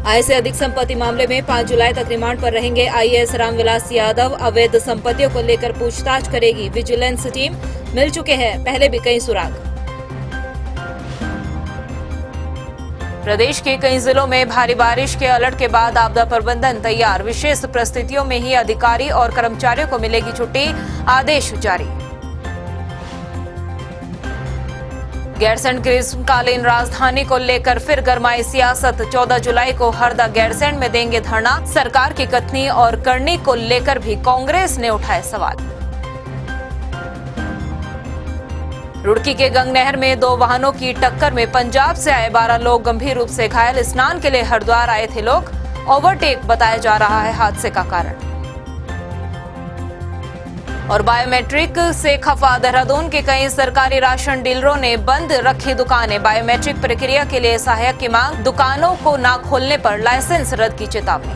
आय से अधिक संपत्ति मामले में 5 जुलाई तक रिमांड पर रहेंगे आईएएस रामविलास यादव। अवैध संपत्तियों को लेकर पूछताछ करेगी विजिलेंस टीम। मिल चुके हैं पहले भी कई सुराग। प्रदेश के कई जिलों में भारी बारिश के अलर्ट के बाद आपदा प्रबंधन तैयार। विशेष परिस्थितियों में ही अधिकारी और कर्मचारियों को मिलेगी छुट्टी, आदेश जारी। गैरसैंण ग्रीष्मकालीन राजधानी को लेकर फिर गरमाई सियासत। 14 जुलाई को हरदा गैरसैंण में देंगे धरना। सरकार की कथनी और करनी को लेकर भी कांग्रेस ने उठाए सवाल। रुड़की के गंग नहर में 2 वाहनों की टक्कर में पंजाब से आए 12 लोग गंभीर रूप से घायल। स्नान के लिए हरिद्वार आए थे लोग। ओवरटेक बताया जा रहा है हादसे का कारण। और बायोमेट्रिक से खफा देहरादून के कई सरकारी राशन डीलरों ने बंद रखी दुकानें। बायोमेट्रिक प्रक्रिया के लिए सहायक की मांग। दुकानों को न खोलने पर लाइसेंस रद्द की चेतावनी।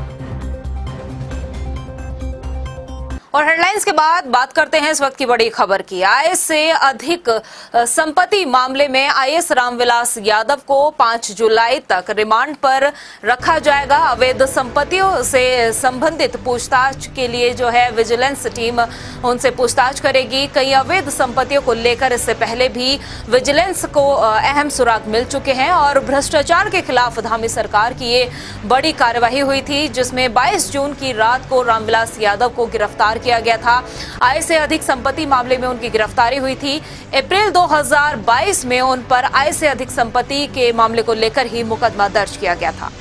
और हेडलाइंस के बाद बात करते हैं इस वक्त की बड़ी खबर की। आय से अधिक संपत्ति मामले में आईएएस रामविलास यादव को 5 जुलाई तक रिमांड पर रखा जाएगा। अवैध संपत्तियों से संबंधित पूछताछ के लिए जो है विजिलेंस टीम उनसे पूछताछ करेगी। कई अवैध संपत्तियों को लेकर इससे पहले भी विजिलेंस को अहम सुराग मिल चुके हैं और भ्रष्टाचार के खिलाफ धामी सरकार की ये बड़ी कार्यवाही हुई थी, जिसमें 22 जून की रात को रामविलास यादव को गिरफ्तार किया गया था। आय से अधिक संपत्ति मामले में उनकी गिरफ्तारी हुई थी। अप्रैल 2022 में उन पर आय से अधिक संपत्ति के मामले को लेकर ही मुकदमा दर्ज किया गया था।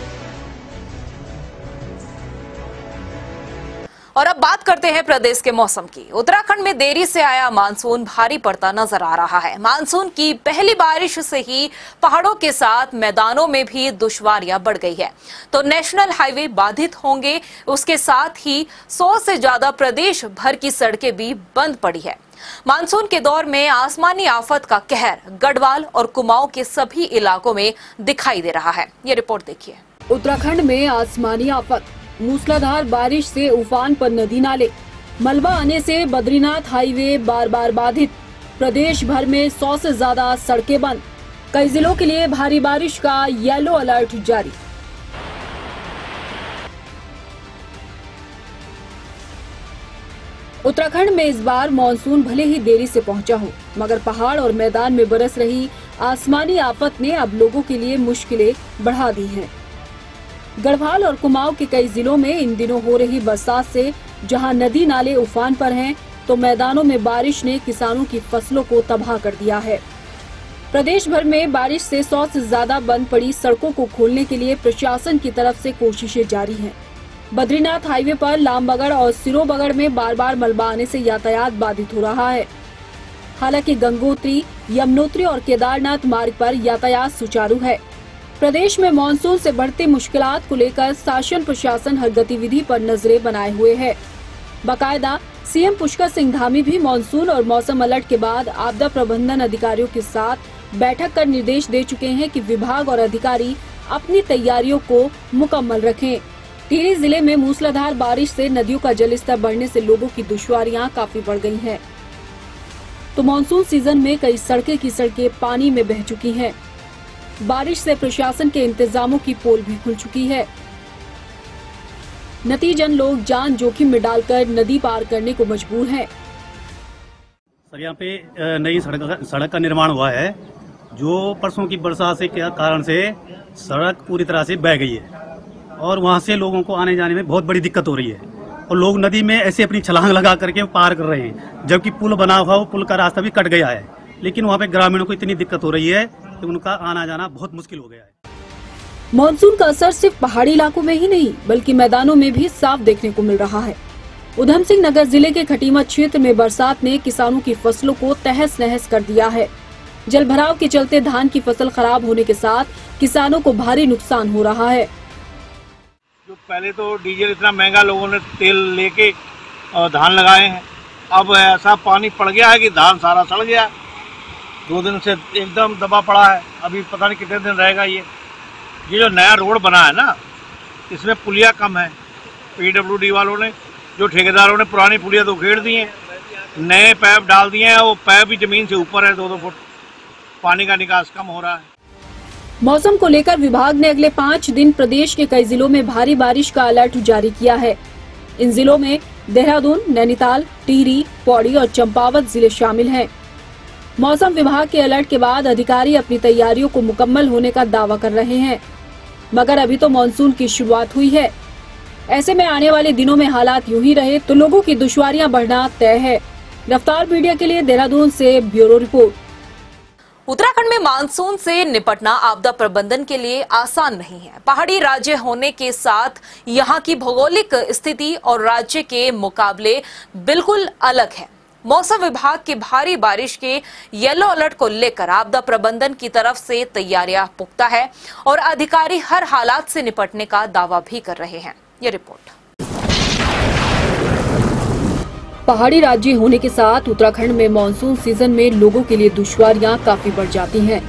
और अब बात करते हैं प्रदेश के मौसम की। उत्तराखंड में देरी से आया मानसून भारी पड़ता नजर आ रहा है। मानसून की पहली बारिश से ही पहाड़ों के साथ मैदानों में भी दुश्वारियां बढ़ गई है, तो नेशनल हाईवे बाधित होंगे। उसके साथ ही 100 से ज्यादा प्रदेश भर की सड़कें भी बंद पड़ी है। मानसून के दौर में आसमानी आफत का कहर गढ़वाल और कुमाऊं के सभी इलाकों में दिखाई दे रहा है। ये रिपोर्ट देखिए। उत्तराखंड में आसमानी आफत, मूसलाधार बारिश से उफान पर नदी नाले। मलबा आने से बद्रीनाथ हाईवे बार बार बाधित। प्रदेश भर में 100 से ज्यादा सड़कें बंद। कई जिलों के लिए भारी बारिश का येलो अलर्ट जारी। उत्तराखंड में इस बार मानसून भले ही देरी से पहुंचा हो, मगर पहाड़ और मैदान में बरस रही आसमानी आफत ने अब लोगों के लिए मुश्किलें बढ़ा दी हैं। गढ़वाल और कुमाऊं के कई जिलों में इन दिनों हो रही बरसात से जहां नदी नाले उफान पर हैं, तो मैदानों में बारिश ने किसानों की फसलों को तबाह कर दिया है। प्रदेश भर में बारिश से 100 से ज्यादा बंद पड़ी सड़कों को खोलने के लिए प्रशासन की तरफ से कोशिशें जारी हैं। बद्रीनाथ हाईवे पर लामबगड़ और सिरोबगड़ में बार बार मलबा आने से यातायात बाधित हो रहा है। हालांकि गंगोत्री, यमुनोत्री और केदारनाथ मार्ग पर यातायात सुचारू है। प्रदेश में मानसून से बढ़ती मुश्किलात को लेकर शासन प्रशासन हर गतिविधि पर नजरें बनाए हुए है। बाकायदा सीएम पुष्कर सिंह धामी भी मानसून और मौसम अलर्ट के बाद आपदा प्रबंधन अधिकारियों के साथ बैठक कर निर्देश दे चुके हैं कि विभाग और अधिकारी अपनी तैयारियों को मुकम्मल रखें। टिहरी जिले में मूसलाधार बारिश से नदियों का जलस्तर बढ़ने से लोगों की दुश्वारियां काफी बढ़ गई हैं। तो मानसून सीजन में कई सड़कें की सड़कें पानी में बह चुकी हैं। बारिश से प्रशासन के इंतजामों की पोल भी खुल चुकी है। नतीजन लोग जान जोखिम में डालकर नदी पार करने को मजबूर हैं। सर, यहाँ पे नई सड़क का निर्माण हुआ है, जो परसों की बरसात से के कारण से सड़क पूरी तरह से बह गई है और वहाँ से लोगों को आने जाने में बहुत बड़ी दिक्कत हो रही है और लोग नदी में ऐसे अपनी छलांग लगा करके पार कर रहे हैं, जबकि पुल बना हुआ वो पुल का रास्ता भी कट गया है। लेकिन वहाँ पे ग्रामीणों को इतनी दिक्कत हो रही है कि उनका आना जाना बहुत मुश्किल हो गया है। मानसून का असर सिर्फ पहाड़ी इलाकों में ही नहीं बल्कि मैदानों में भी साफ देखने को मिल रहा है। उधम सिंह नगर जिले के खटीमा क्षेत्र में बरसात ने किसानों की फसलों को तहस नहस कर दिया है। जल भराव के चलते धान की फसल खराब होने के साथ किसानों को भारी नुकसान हो रहा है। जो पहले तो डीजल इतना महंगा, लोगों ने तेल लेके धान लगाए हैं, अब ऐसा पानी पड़ गया है कि धान सारा सड़ गया। 2 दिन से एकदम दबा पड़ा है, अभी पता नहीं कितने दिन रहेगा। ये जो नया रोड बना है ना, इसमें पुलिया कम है। पीडब्ल्यूडी वालों ने, जो ठेकेदारों ने पुरानी पुलिया तो उखेड़ दी हैं, नए पैप डाल दिए हैं। वो पैप भी जमीन से ऊपर है, 2-2 फुट। पानी का निकास कम हो रहा है। मौसम को लेकर विभाग ने अगले 5 दिन प्रदेश के कई जिलों में भारी बारिश का अलर्ट जारी किया है। इन जिलों में देहरादून, नैनीताल, टिहरी, पौड़ी और चंपावत जिले शामिल हैं। मौसम विभाग के अलर्ट के बाद अधिकारी अपनी तैयारियों को मुकम्मल होने का दावा कर रहे हैं, मगर अभी तो मानसून की शुरुआत हुई है। ऐसे में आने वाले दिनों में हालात यूं ही रहे तो लोगों की दुश्वारियां बढ़ना तय है। रफ्तार मीडिया के लिए देहरादून से ब्यूरो रिपोर्ट। उत्तराखंड में मानसून से निपटना आपदा प्रबंधन के लिए आसान नहीं है। पहाड़ी राज्य होने के साथ यहाँ की भौगोलिक स्थिति और राज्य के मुकाबले बिल्कुल अलग है। मौसम विभाग के भारी बारिश के येलो अलर्ट को लेकर आपदा प्रबंधन की तरफ से तैयारियां पुख्ता है और अधिकारी हर हालात से निपटने का दावा भी कर रहे हैं। ये रिपोर्ट। पहाड़ी राज्य होने के साथ उत्तराखंड में मानसून सीजन में लोगों के लिए दुश्वारियां काफी बढ़ जाती हैं।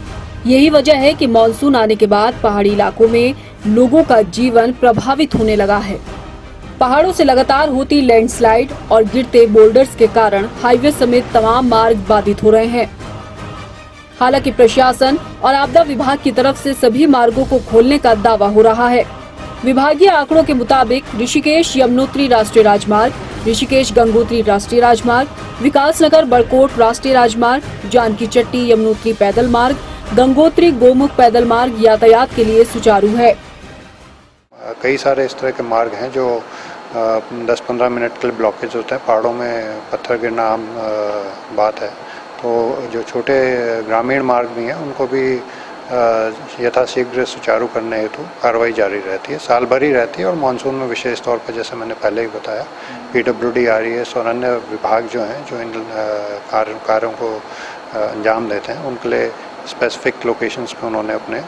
यही वजह है कि मानसून आने के बाद पहाड़ी इलाकों में लोगों का जीवन प्रभावित होने लगा है। पहाड़ों से लगातार होती लैंडस्लाइड और गिरते बोल्डर्स के कारण हाईवे समेत तमाम मार्ग बाधित हो रहे हैं। हालांकि प्रशासन और आपदा विभाग की तरफ से सभी मार्गों को खोलने का दावा हो रहा है। विभागीय आंकड़ों के मुताबिक ऋषिकेश यमुनोत्री राष्ट्रीय राजमार्ग, ऋषिकेश गंगोत्री राष्ट्रीय राजमार्ग, विकासनगर बड़कोट राष्ट्रीय राजमार्ग, जानकी चट्टी यमुनोत्री पैदल मार्ग, गंगोत्री गोमुख पैदल मार्ग यातायात के लिए सुचारू है। कई सारे इस तरह के मार्ग हैं जो 10-15 मिनट के लिए ब्लॉकेज होते हैं। पहाड़ों में पत्थर गिरना आम बात है, तो जो छोटे ग्रामीण मार्ग भी हैं उनको भी यथाशीघ्र सुचारू करने हेतु कार्रवाई जारी रहती है, साल भर ही रहती है। और मानसून में विशेष तौर पर जैसे मैंने पहले ही बताया, PWD, RES और अन्य विभाग जो हैं जो इन कार्यों को अंजाम देते हैं उनके लिए स्पेसिफिक लोकेशंस पे उन्होंने अपने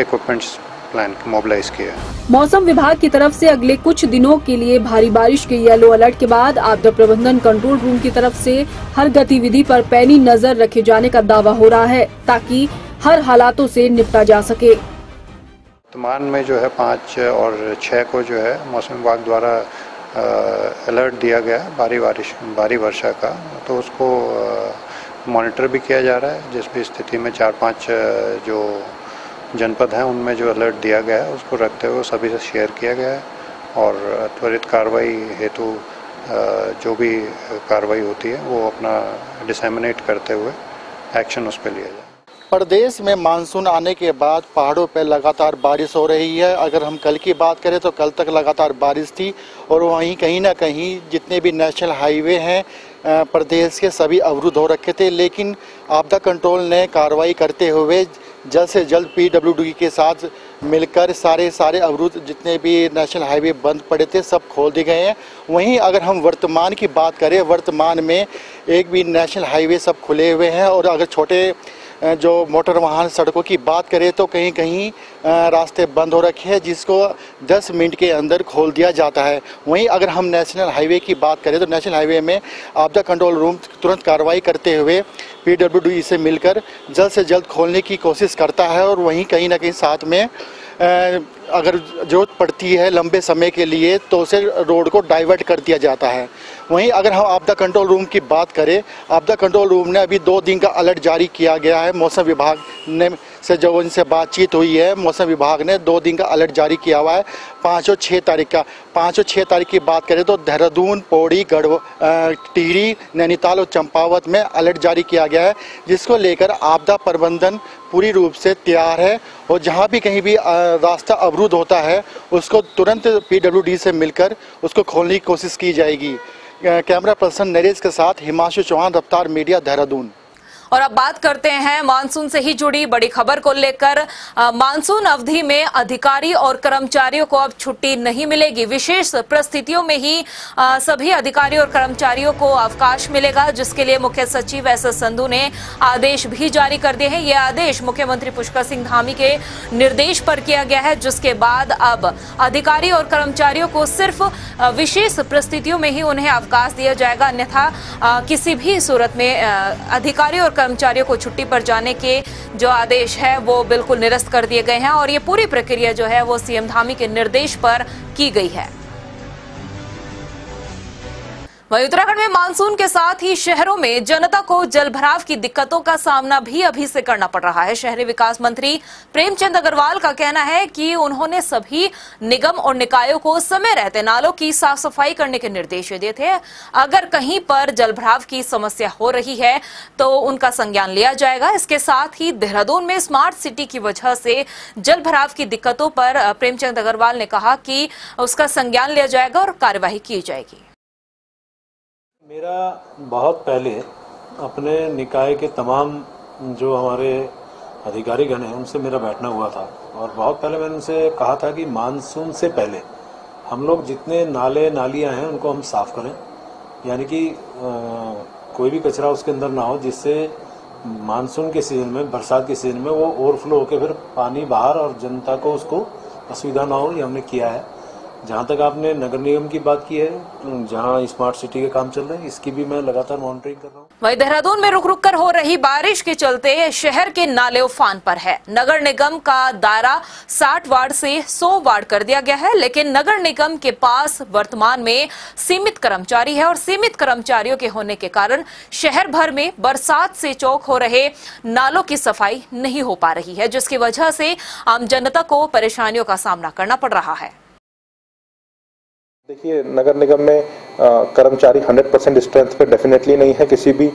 इक्विपमेंट्स प्लान मोबिलाइज किया है। मौसम विभाग की तरफ से अगले कुछ दिनों के लिए भारी बारिश के येलो अलर्ट के बाद आपदा प्रबंधन कंट्रोल रूम की तरफ से हर गतिविधि पर पैनी नजर रखे जाने का दावा हो रहा है ताकि हर हालातों से निपटा जा सके। वर्तमान में जो है 5 और 6 को जो है मौसम विभाग द्वारा अलर्ट दिया गया भारी वर्षा का, तो उसको मॉनिटर भी किया जा रहा है। जिस भी स्थिति में 4-5 जो जनपद हैं उनमें जो अलर्ट दिया गया है उसको रखते हुए सभी से शेयर किया गया है और त्वरित कार्रवाई हेतु जो भी कार्रवाई होती है वो अपना डिसेमिनेट करते हुए एक्शन उस पर लिया जाए। प्रदेश में मानसून आने के बाद पहाड़ों पर लगातार बारिश हो रही है। अगर हम कल की बात करें तो कल तक लगातार बारिश थी और वहीं कहीं ना कहीं जितने भी नेशनल हाईवे हैं प्रदेश के सभी अवरुद्ध हो रखे थे, लेकिन आपदा कंट्रोल ने कार्रवाई करते हुए जल्द से जल्द PWD के साथ मिलकर सारे अवरुद्ध जितने भी नेशनल हाईवे बंद पड़े थे सब खोल दिए गए हैं। वहीं अगर हम वर्तमान की बात करें, वर्तमान में एक भी नेशनल हाईवे सब खुले हुए हैं और अगर छोटे जो मोटर वाहन सड़कों की बात करें तो कहीं कहीं रास्ते बंद हो रखे हैं जिसको 10 मिनट के अंदर खोल दिया जाता है। वहीं अगर हम नेशनल हाईवे की बात करें तो नेशनल हाईवे में आपदा कंट्रोल रूम तुरंत कार्रवाई करते हुए PWD से मिलकर जल्द से जल्द खोलने की कोशिश करता है और वहीं कहीं ना कहीं साथ में अगर जरूरत पड़ती है लंबे समय के लिए तो उसे रोड को डाइवर्ट कर दिया जाता है। वहीं अगर हम आपदा कंट्रोल रूम की बात करें, आपदा कंट्रोल रूम ने अभी 2 दिन का अलर्ट जारी किया गया है। मौसम विभाग ने से जो उनसे बातचीत हुई है, मौसम विभाग ने 2 दिन का अलर्ट जारी किया हुआ है 5 और 6 तारीख का। 5 और 6 तारीख की बात करें तो देहरादून, पौड़ी, टिहरी, नैनीताल और चंपावत में अलर्ट जारी किया गया है, जिसको लेकर आपदा प्रबंधन पूरी रूप से तैयार है और जहां भी कहीं भी रास्ता अवरुद्ध होता है उसको तुरंत PWD से मिलकर उसको खोलने की कोशिश की जाएगी। कैमरा पर्सन नरेश के साथ हिमांशु चौहान, रफ्तार मीडिया, देहरादून। और अब बात करते हैं मानसून से ही जुड़ी बड़ी खबर को लेकर। मानसून अवधि में अधिकारी और कर्मचारियों को अब छुट्टी नहीं मिलेगी। विशेष परिस्थितियों में ही सभी अधिकारी और कर्मचारियों को अवकाश मिलेगा, जिसके लिए मुख्य सचिव SS संधू ने आदेश भी जारी कर दिए हैं। यह आदेश मुख्यमंत्री पुष्कर सिंह धामी के निर्देश पर किया गया है, जिसके बाद अब अधिकारी और कर्मचारियों को सिर्फ विशेष परिस्थितियों में ही उन्हें अवकाश दिया जाएगा, अन्यथा किसी भी सूरत में अधिकारी और कर्मचारियों को छुट्टी पर जाने के जो आदेश है वो बिल्कुल निरस्त कर दिए गए हैं और ये पूरी प्रक्रिया जो है वो CM धामी के निर्देश पर की गई है। वहीं उत्तराखंड में मानसून के साथ ही शहरों में जनता को जलभराव की दिक्कतों का सामना भी अभी से करना पड़ रहा है। शहरी विकास मंत्री प्रेमचंद अग्रवाल का कहना है कि उन्होंने सभी निगम और निकायों को समय रहते नालों की साफ सफाई करने के निर्देश दिए थे। अगर कहीं पर जलभराव की समस्या हो रही है तो उनका संज्ञान लिया जाएगा। इसके साथ ही देहरादून में स्मार्ट सिटी की वजह से जलभराव की दिक्कतों पर प्रेमचंद अग्रवाल ने कहा कि उसका संज्ञान लिया जाएगा और कार्यवाही की जाएगी। मेरा बहुत पहले अपने निकाय के तमाम जो हमारे अधिकारीगण हैं उनसे मेरा बैठना हुआ था और बहुत पहले मैंने उनसे कहा था कि मानसून से पहले हम लोग जितने नाले नालियां हैं उनको हम साफ करें, यानी कि कोई भी कचरा उसके अंदर ना हो, जिससे मानसून के सीजन में, बरसात के सीजन में वो ओवरफ्लो होकर फिर पानी बाहर और जनता को उसको असुविधा ना हो। ये हमने किया है। जहां तक आपने नगर निगम की बात की है, जहां स्मार्ट सिटी के काम चल रहे हैं, इसकी भी मैं लगातार मॉनिटरिंग कर रहा हूं। वहीं देहरादून में रुक रुक कर हो रही बारिश के चलते शहर के नाले उफान पर है। नगर निगम का दायरा 60 वार्ड से 100 वार्ड कर दिया गया है, लेकिन नगर निगम के पास वर्तमान में सीमित कर्मचारी है और सीमित कर्मचारियों के होने के कारण शहर भर में बरसात से चौक हो रहे नालों की सफाई नहीं हो पा रही है, जिसकी वजह से आम जनता को परेशानियों का सामना करना पड़ रहा है। देखिए, नगर निगम में कर्मचारी 100% स्ट्रेंथ पे डेफिनेटली नहीं है। किसी भी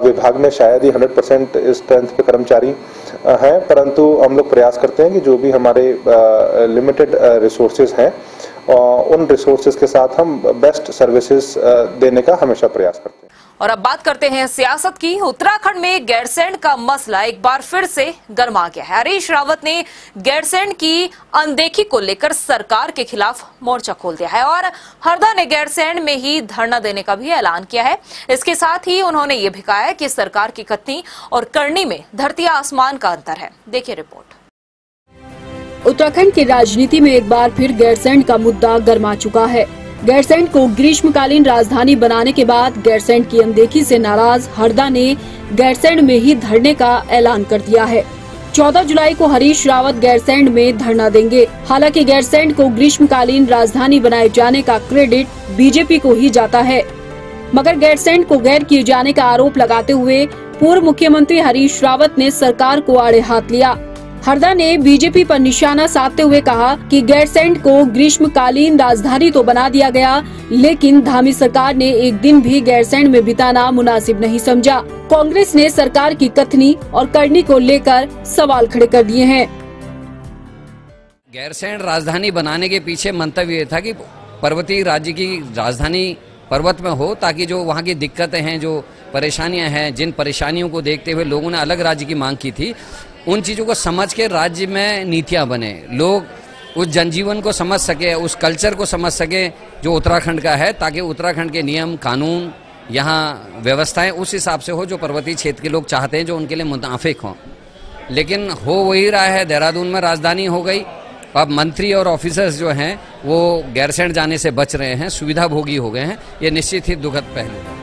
विभाग में शायद ही 100% स्ट्रेंथ पे कर्मचारी हैं, परंतु हम लोग प्रयास करते हैं कि जो भी हमारे लिमिटेड रिसोर्सेज हैं उन रिसोर्सेज के साथ हम बेस्ट सर्विसेज देने का हमेशा प्रयास करते हैं। और अब बात करते हैं सियासत की। उत्तराखंड में गैरसैंण का मसला एक बार फिर से गर्मा गया है। हरीश रावत ने गैरसैंण की अनदेखी को लेकर सरकार के खिलाफ मोर्चा खोल दिया है और हरदा ने गैरसैंण में ही धरना देने का भी ऐलान किया है। इसके साथ ही उन्होंने ये भी कहा है कि सरकार की कथनी और करनी में धरती आसमान का अंतर है। देखिए रिपोर्ट। उत्तराखंड की राजनीति में एक बार फिर गैरसैंण का मुद्दा गर्मा चुका है। गैरसैंण को ग्रीष्मकालीन राजधानी बनाने के बाद गैरसैंण की अनदेखी से नाराज हरदा ने गैरसैंण में ही धरने का ऐलान कर दिया है। 14 जुलाई को हरीश रावत गैरसैंण में धरना देंगे। हालांकि गैरसैंण को ग्रीष्मकालीन राजधानी बनाए जाने का क्रेडिट बीजेपी को ही जाता है, मगर गैरसैंण को गैर किए जाने का आरोप लगाते हुए पूर्व मुख्यमंत्री हरीश रावत ने सरकार को आड़े हाथ लिया। हरदा ने बीजेपी पर निशाना साधते हुए कहा कि गैरसैंण को ग्रीष्मकालीन राजधानी तो बना दिया गया, लेकिन धामी सरकार ने एक दिन भी गैरसैंण में बिताना मुनासिब नहीं समझा। कांग्रेस ने सरकार की कथनी और करनी को लेकर सवाल खड़े कर दिए हैं। गैरसैंण राजधानी बनाने के पीछे मंतव्य ये था कि पर्वतीय राज्य की राजधानी पर्वत में हो, ताकि जो वहाँ की दिक्कतें हैं, जो परेशानियां हैं, जिन परेशानियों को देखते हुए लोगों ने अलग राज्य की मांग की थी, उन चीज़ों को समझ के राज्य में नीतियां बने, लोग उस जनजीवन को समझ सके, उस कल्चर को समझ सके जो उत्तराखंड का है, ताकि उत्तराखंड के नियम कानून, यहाँ व्यवस्थाएं उस हिसाब से हो जो पर्वतीय क्षेत्र के लोग चाहते हैं, जो उनके लिए मुनाफिक हों। लेकिन हो वही रहा है। देहरादून में राजधानी हो गई। अब मंत्री और ऑफिसर्स जो हैं वो गैरसैंण जाने से बच रहे हैं, सुविधा भोगी हो गए हैं। ये निश्चित ही दुखद पहलू है।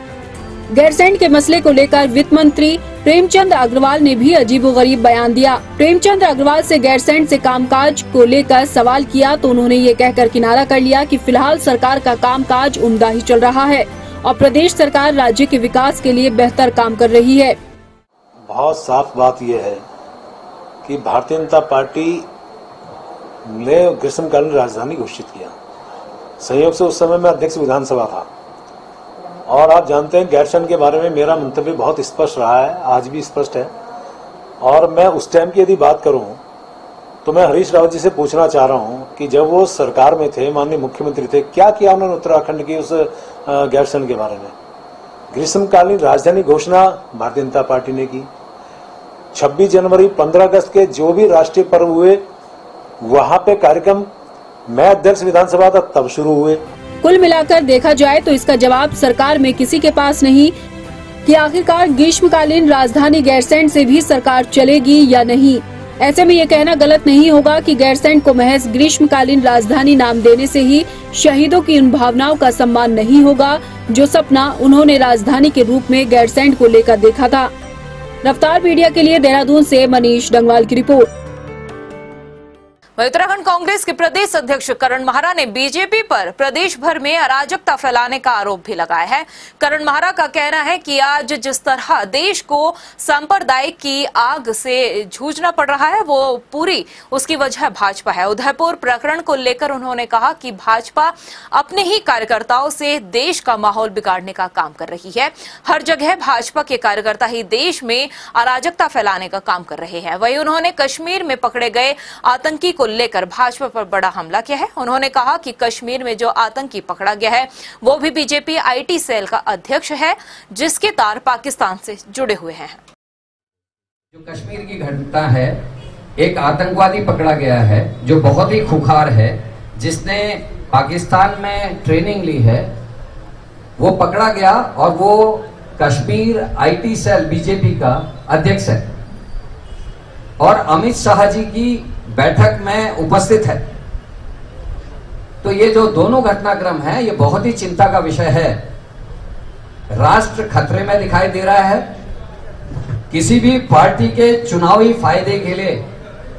गैरसैंण के मसले को लेकर वित्त मंत्री प्रेमचंद अग्रवाल ने भी अजीबोगरीब बयान दिया। प्रेमचंद अग्रवाल से गैरसैंण से कामकाज को लेकर सवाल किया तो उन्होंने ये कहकर किनारा कर लिया कि फिलहाल सरकार का कामकाज उम्दा ही चल रहा है और प्रदेश सरकार राज्य के विकास के लिए बेहतर काम कर रही है। बहुत साफ बात यह है कि भारतीय जनता पार्टी ने ग्रीष्मकालीन राजधानी घोषित किया। संयोग से उस समय मैं अध्यक्ष विधानसभा था और आप जानते हैं गैरसैंण के बारे में मेरा मंतव्य बहुत स्पष्ट रहा है, आज भी स्पष्ट है। और मैं उस टाइम की यदि बात करूं तो मैं हरीश रावत जी से पूछना चाह रहा हूं कि जब वो सरकार में थे, माननीय मुख्यमंत्री थे, क्या किया उन्होंने उत्तराखंड की उस गैरसैंण के बारे में? ग्रीष्मकालीन राजधानी घोषणा भारतीय जनता पार्टी ने की। 26 जनवरी 15 अगस्त के जो भी राष्ट्रीय पर्व हुए वहां पे कार्यक्रम, मैं अध्यक्ष विधानसभा था तब शुरू हुए। कुल मिलाकर देखा जाए तो इसका जवाब सरकार में किसी के पास नहीं कि आखिरकार ग्रीष्मकालीन राजधानी गैरसैंण से भी सरकार चलेगी या नहीं। ऐसे में ये कहना गलत नहीं होगा कि गैरसैंण को महज ग्रीष्मकालीन राजधानी नाम देने से ही शहीदों की उन भावनाओं का सम्मान नहीं होगा जो सपना उन्होंने राजधानी के रूप में गैरसैंण को लेकर देखा था। रफ्तार मीडिया के लिए देहरादून से मनीष डंगवाल की रिपोर्ट। वहीं उत्तराखंड कांग्रेस के प्रदेश अध्यक्ष करण माहरा ने बीजेपी पर प्रदेश भर में अराजकता फैलाने का आरोप भी लगाया है। करण माहरा का कहना है कि आज जिस तरह देश को सांप्रदायिक की आग से जूझना पड़ रहा है वो पूरी उसकी वजह भाजपा है। उदयपुर प्रकरण को लेकर उन्होंने कहा कि भाजपा अपने ही कार्यकर्ताओं से देश का माहौल बिगाड़ने का काम कर रही है। हर जगह भाजपा के कार्यकर्ता ही देश में अराजकता फैलाने का काम कर रहे हैं। वहीं उन्होंने कश्मीर में पकड़े गए आतंकी को लेकर भाजपा पर बड़ा हमला किया है। उन्होंने कहा कि कश्मीर में जो आतंकी पकड़ा गया है वो भी बीजेपी आईटी सेल का अध्यक्ष है, जिसके तार पाकिस्तान से जुड़े हुए हैं। जो कश्मीर की घटना है, एक आतंकवादी पकड़ा गया है जो बहुत ही खुखार है, जिसने पाकिस्तान में ट्रेनिंग ली है, वो पकड़ा गया और वो कश्मीर आईटी सेल बीजेपी का अध्यक्ष है और अमित शाह जी की बैठक में उपस्थित है। तो ये जो दोनों घटनाक्रम है ये बहुत ही चिंता का विषय है। राष्ट्र खतरे में दिखाई दे रहा है। किसी भी पार्टी के चुनावी फायदे के लिए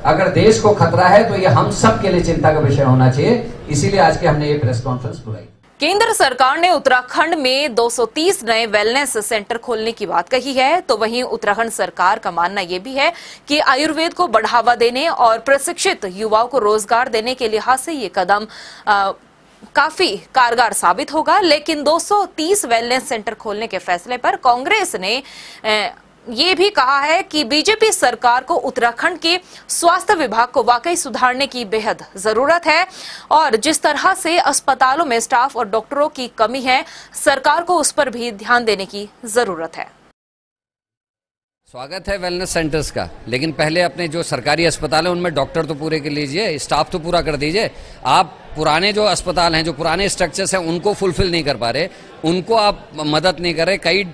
अगर देश को खतरा है तो ये हम सब के लिए चिंता का विषय होना चाहिए। इसीलिए आज के हमने ये प्रेस कॉन्फ्रेंस बुलाई। केंद्र सरकार ने उत्तराखंड में 230 नए वेलनेस सेंटर खोलने की बात कही है, तो वहीं उत्तराखंड सरकार का मानना यह भी है कि आयुर्वेद को बढ़ावा देने और प्रशिक्षित युवाओं को रोजगार देने के लिहाज से ये कदम काफी कारगर साबित होगा। लेकिन 230 वेलनेस सेंटर खोलने के फैसले पर कांग्रेस ने ये भी कहा है कि बीजेपी सरकार को उत्तराखंड के स्वास्थ्य विभाग को वाकई सुधारने की बेहद जरूरत है और जिस तरह से अस्पतालों में स्टाफ और डॉक्टरों की कमी है, सरकार को उस पर भी ध्यान देने की जरूरत है। स्वागत है वेलनेस सेंटर्स का, लेकिन पहले अपने जो सरकारी अस्पताल है उनमें डॉक्टर तो पूरे कर लीजिए, स्टाफ तो पूरा कर दीजिए। आप पुराने जो अस्पताल हैं, जो पुराने स्ट्रक्चर्स हैं, उनको फुलफिल नहीं कर पा रहे, उनको आप मदद नहीं कर रहे। कई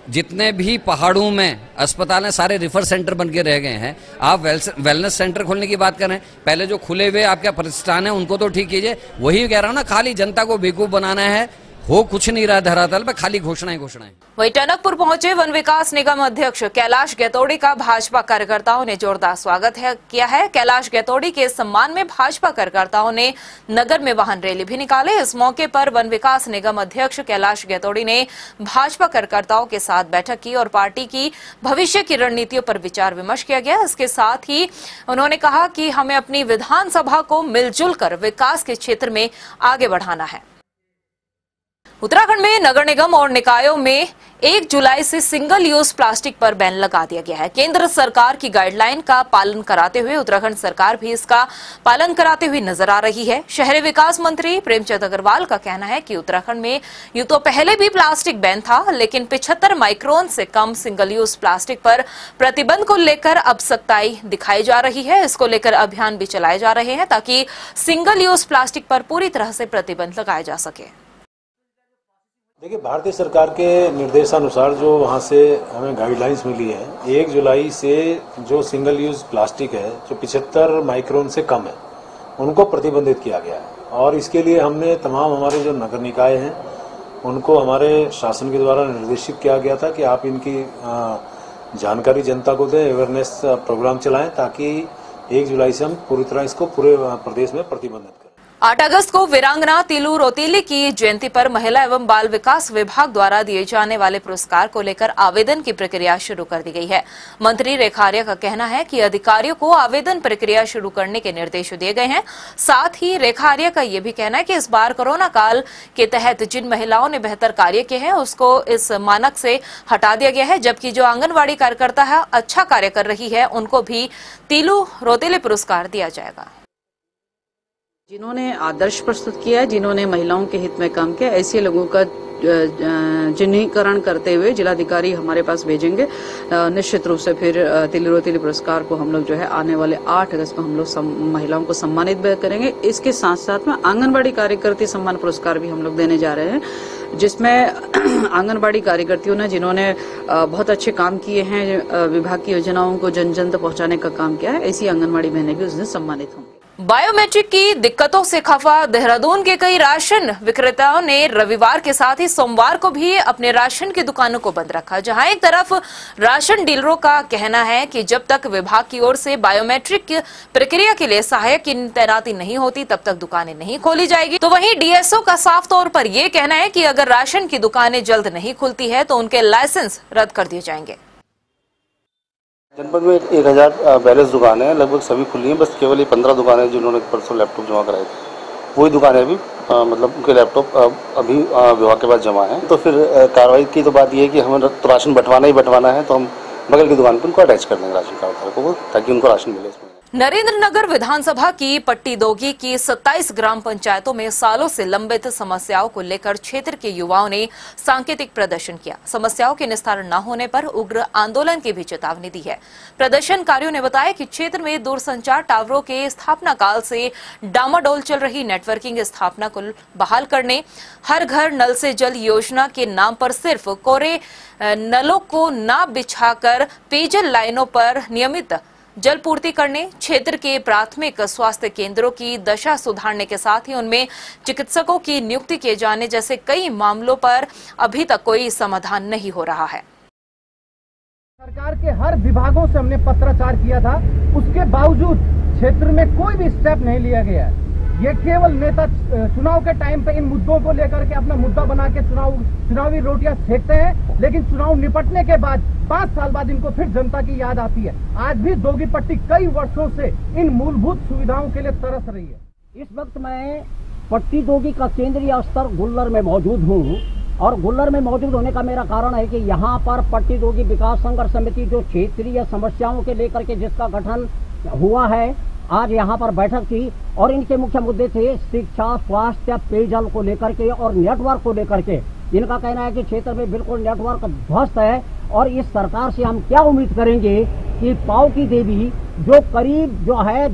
जितने भी पहाड़ों में अस्पताल हैं सारे रिफर सेंटर बन के रह गए हैं। आप वेलनेस सेंटर खोलने की बात कर रहे हैं। पहले जो खुले हुए आपके प्रतिष्ठान है उनको तो ठीक कीजिए। वही कह रहा हूं ना, खाली जनता को बेवकूफ बनाना है, हो कुछ नहीं रहा धरातल पे, खाली घोषणाएं। वहीं टनकपुर पहुंचे वन विकास निगम अध्यक्ष कैलाश गैतोड़ी का भाजपा कार्यकर्ताओं ने जोरदार स्वागत किया है। कैलाश गैतोड़ी के सम्मान में भाजपा कार्यकर्ताओं ने नगर में वाहन रैली भी निकाले। इस मौके पर वन विकास निगम अध्यक्ष कैलाश गैतोड़ी ने भाजपा कार्यकर्ताओं के साथ बैठक की और पार्टी की भविष्य की रणनीतियों पर विचार विमर्श किया गया। इसके साथ ही उन्होंने कहा कि हमें अपनी विधानसभा को मिलजुल कर विकास के क्षेत्र में आगे बढ़ाना है। उत्तराखंड में नगर निगम और निकायों में 1 जुलाई से सिंगल यूज प्लास्टिक पर बैन लगा दिया गया है। केंद्र सरकार की गाइडलाइन का पालन कराते हुए उत्तराखंड सरकार भी इसका पालन कराते हुए नजर आ रही है। शहरी विकास मंत्री प्रेमचंद अग्रवाल का कहना है कि उत्तराखंड में यूं तो पहले भी प्लास्टिक बैन था, लेकिन 75 माइक्रोन से कम सिंगल यूज प्लास्टिक पर प्रतिबंध को लेकर अब सख्ताई दिखाई जा रही है। इसको लेकर अभियान भी चलाए जा रहे हैं ताकि सिंगल यूज प्लास्टिक पर पूरी तरह से प्रतिबंध लगाया जा सके। देखिए, भारतीय सरकार के निर्देशानुसार जो वहाँ से हमें गाइडलाइंस मिली है, 1 जुलाई से जो सिंगल यूज प्लास्टिक है जो 75 माइक्रोन से कम है उनको प्रतिबंधित किया गया है। और इसके लिए हमने तमाम हमारे जो नगर निकाय हैं उनको हमारे शासन के द्वारा निर्देशित किया गया था कि आप इनकी जानकारी जनता को दें, अवेयरनेस प्रोग्राम चलाएं ताकि 1 जुलाई से हम पूरी तरह इसको पूरे प्रदेश में प्रतिबंधित करें। 8 अगस्त को वीरांगना तिलू रोतेली की जयंती पर महिला एवं बाल विकास विभाग द्वारा दिए जाने वाले पुरस्कार को लेकर आवेदन की प्रक्रिया शुरू कर दी गई है। मंत्री रेखा आर्या का कहना है कि अधिकारियों को आवेदन प्रक्रिया शुरू करने के निर्देश दिए गए हैं। साथ ही रेखा आर्या का यह भी कहना है कि इस बार कोरोना काल के तहत जिन महिलाओं ने बेहतर कार्य किए हैं उसको इस मानक से हटा दिया गया है, जबकि जो आंगनबाड़ी कार्यकर्ता है अच्छा कार्य कर रही है उनको भी तिलू रोतेली पुरस्कार दिया जाएगा। जिन्होंने आदर्श प्रस्तुत किया है, जिन्होंने महिलाओं के हित में काम किया, ऐसे लोगों का चिन्हीकरण करते हुए जिलाधिकारी हमारे पास भेजेंगे। निश्चित रूप से फिर तिलू रोतेली पुरस्कार को हम लोग जो है आने वाले 8 अगस्त को हम लोग महिलाओं को सम्मानित करेंगे। इसके साथ साथ में आंगनबाड़ी कार्यकर्ती सम्मान पुरस्कार भी हम लोग देने जा रहे हैं, जिसमें आंगनबाड़ी कार्यकर्तियों ने जिन्होंने बहुत अच्छे काम किए हैं, विभाग की योजनाओं को जन जन तक पहुंचाने का काम किया है, ऐसी आंगनबाड़ी बहनें भी उस दिन सम्मानित होंगी। बायोमेट्रिक की दिक्कतों से खफा देहरादून के कई राशन विक्रेताओं ने रविवार के साथ ही सोमवार को भी अपने राशन की दुकानों को बंद रखा। जहां एक तरफ राशन डीलरों का कहना है कि जब तक विभाग की ओर से बायोमेट्रिक प्रक्रिया के लिए सहायक की तैनाती नहीं होती तब तक दुकानें नहीं खोली जाएगी, तो वहीं डीएसओ का साफ तौर पर यह कहना है कि अगर राशन की दुकानें जल्द नहीं खुलती है तो उनके लाइसेंस रद्द कर दिए जाएंगे। जनपद में 1042 दुकानें हैं, लगभग सभी खुली हैं। बस केवल ये 15 दुकानें हैं जिन्होंने परसों लैपटॉप जमा कराए थे, वही दुकानें अभी मतलब उनके लैपटॉप अभी विभाग के पास जमा हैं। तो फिर कार्रवाई की तो बात ये है कि हमें तो राशन बंटवाना ही बंटवाना है, तो हम बगल की दुकान पर उनको अटैच कर देंगे राशन कार्ड धारकों को, ताकि उनको राशन मिले। इसमें नरेंद्रनगर विधानसभा की पट्टी दोगी की 27 ग्राम पंचायतों में सालों से लंबित समस्याओं को लेकर क्षेत्र के युवाओं ने सांकेतिक प्रदर्शन किया। समस्याओं के निस्तारण न होने पर उग्र आंदोलन की भी चेतावनी दी है। प्रदर्शनकारियों ने बताया कि क्षेत्र में दूरसंचार टावरों के स्थापना काल से डामाडोल चल रही नेटवर्किंग स्थापना को बहाल करने, हर घर नल से जल योजना के नाम पर सिर्फ कोरे नलों को न बिछाकर पेयजल लाइनों पर नियमित जल पूर्ति करने, क्षेत्र के प्राथमिक स्वास्थ्य केंद्रों की दशा सुधारने के साथ ही उनमें चिकित्सकों की नियुक्ति किए जाने जैसे कई मामलों पर अभी तक कोई समाधान नहीं हो रहा है। सरकार के हर विभागों से हमने पत्राचार किया था, उसके बावजूद क्षेत्र में कोई भी स्टेप नहीं लिया गया। ये केवल नेता चुनाव के टाइम पे इन मुद्दों को लेकर के अपना मुद्दा बना के चुनावी रोटियां सेकते हैं, लेकिन चुनाव निपटने के बाद 5 साल बाद इनको फिर जनता की याद आती है। आज भी दोगी पट्टी कई वर्षों से इन मूलभूत सुविधाओं के लिए तरस रही है। इस वक्त मैं पट्टी दोगी का केंद्रीय स्तर गुल्लर में मौजूद हूँ, और गुल्लर में मौजूद होने का मेरा कारण है कि यहाँ पर पट्टी दोगी विकास संघर्ष समिति जो क्षेत्रीय समस्याओं के लेकर के जिसका गठन हुआ है, आज यहाँ पर बैठक थी और इनके मुख्य मुद्दे थे शिक्षा, स्वास्थ्य, पेयजल को लेकर के और नेटवर्क को लेकर के। इनका कहना है कि क्षेत्र में बिल्कुल नेटवर्क ध्वस्त है और इस सरकार से हम क्या उम्मीद करेंगे कि पाव की देवी जो करीब जो है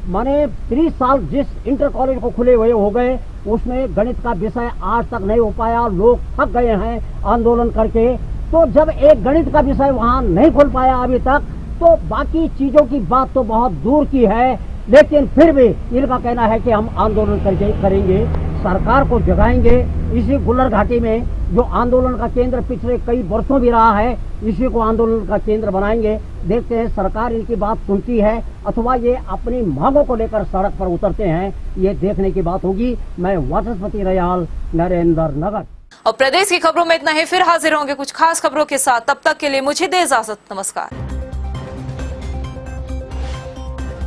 माने 30 साल जिस इंटर कॉलेज को खुले हुए हो गए, उसमें गणित का विषय आज तक नहीं हो पाया, लोग थक गए हैं आंदोलन करके। तो जब एक गणित का विषय वहाँ नहीं खुल पाया अभी तक, तो बाकी चीजों की बात तो बहुत दूर की है, लेकिन फिर भी इनका कहना है कि हम आंदोलन करेंगे, सरकार को जगाएंगे। इसी गुल्लर घाटी में जो आंदोलन का केंद्र पिछले कई वर्षों भी रहा है, इसी को आंदोलन का केंद्र बनाएंगे। देखते हैं सरकार इनकी बात सुनती है अथवा ये अपनी मांगों को लेकर सड़क पर उतरते हैं, ये देखने की बात होगी। मैं वाचस्पति रयाल, नरेंद्रनगर। और प्रदेश की खबरों में इतना ही, फिर हाजिर होंगे कुछ खास खबरों के साथ। तब तक के लिए मुझे दे इजाजत, नमस्कार।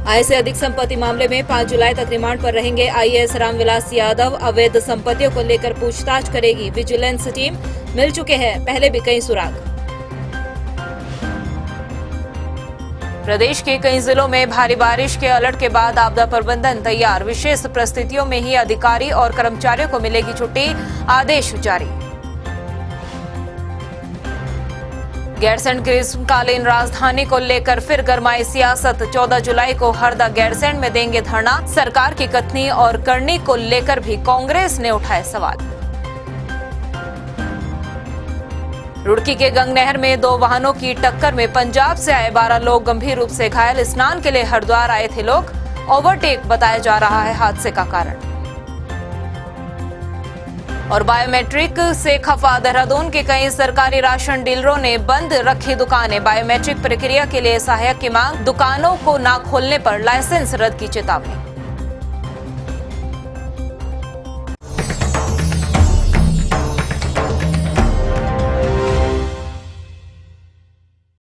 आय से अधिक संपत्ति मामले में 5 जुलाई तक रिमांड पर रहेंगे आईएएस रामविलास यादव। अवैध संपत्तियों को लेकर पूछताछ करेगी विजिलेंस टीम। मिल चुके हैं पहले भी कई सुराग। प्रदेश के कई जिलों में भारी बारिश के अलर्ट के बाद आपदा प्रबंधन तैयार। विशेष परिस्थितियों में ही अधिकारी और कर्मचारियों को मिलेगी छुट्टी, आदेश जारी। गैरसैंण ग्रीष्मकालीन राजधानी को लेकर फिर गरमाई सियासत। 14 जुलाई को हरदा गैरसैंण में देंगे धरना। सरकार की कथनी और करनी को लेकर भी कांग्रेस ने उठाए सवाल। रुड़की के गंग नहर में 2 वाहनों की टक्कर में पंजाब से आए 12 लोग गंभीर रूप से घायल। स्नान के लिए हरिद्वार आए थे लोग। ओवरटेक बताया जा रहा है हादसे का कारण। और बायोमेट्रिक से खफा देहरादून के कई सरकारी राशन डीलरों ने बंद रखी दुकानें। बायोमेट्रिक प्रक्रिया के लिए सहायक की मांग, दुकानों को न खोलने पर लाइसेंस रद्द की चेतावनी।